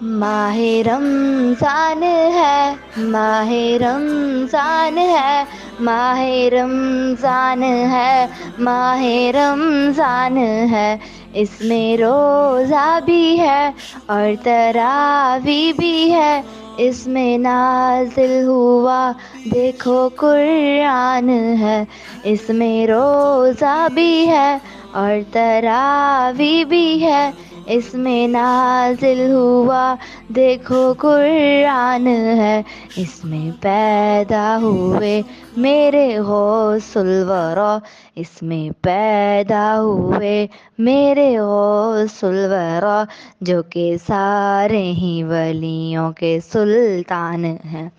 ماہ رمضان ہے، ماہ رمضان ہے، ماہ رمضان ہے، ماہ رمضان ہے، اس میں روزہ بھی ہے اور تراویح بھی ہے، اس میں نازل ہوا دیکھو قرآن ہے، اس میں روزہ بھی ہے اور تراویح بھی ہے، اس میں نازل ہوا دیکھو قرآن ہے، اس میں پیدا ہوئے میرے غوث الورا، اس میں پیدا ہوئے میرے غوث الورا، جو کہ سارے ہی ولیوں کے سلطان ہیں۔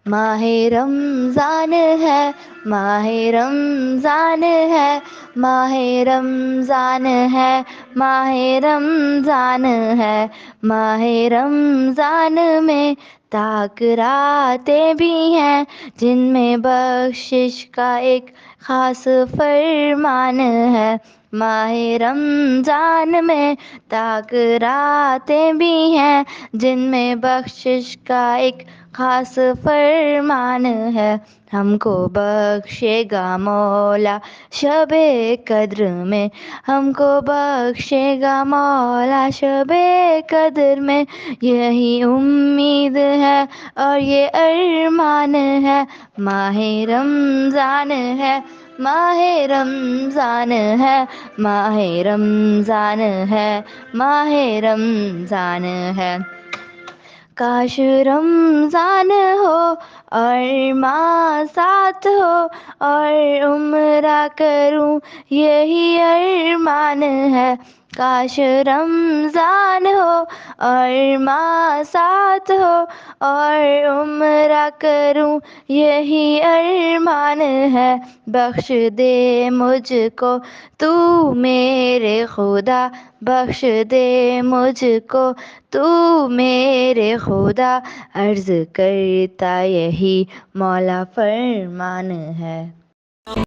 ماہ رمضان ہے، ماہ رمضان ہے، ماہ رمضان ہے، ماہ رمضان ہے، ماہ رمضان میں تاک راتیں بھی ہیں جن میں بخشش کا ایک خاص فرمان ہے، ماہ رمضان میں تاک راتیں بھی ہیں جن میں بخشش کا ایک خاص فرمان ہے، ہم کو بخشے گا مولا شب قدر میں، ہم کو بخشے گا مولا شب قدر میں، یہی امید ہے اور یہ ارمان ہے، ماہ رمضان ہے، ماہ رمضان ہے، ماہ رمضان ہے، ماہ رمضان ہے۔ کاش رمضان ہو اور ماں ساتھ ہو اور عمرہ کروں یہی ارمان ہے، کاش رمضان ہو اور ماں ساتھ ہو اور عمرہ کروں یہی ارمان ہے، بخش دے مجھ کو تو میرے خدا، بخش دے مجھ کو تو میرے خدا، عرض کرتا یہی مولا فرمان ہے۔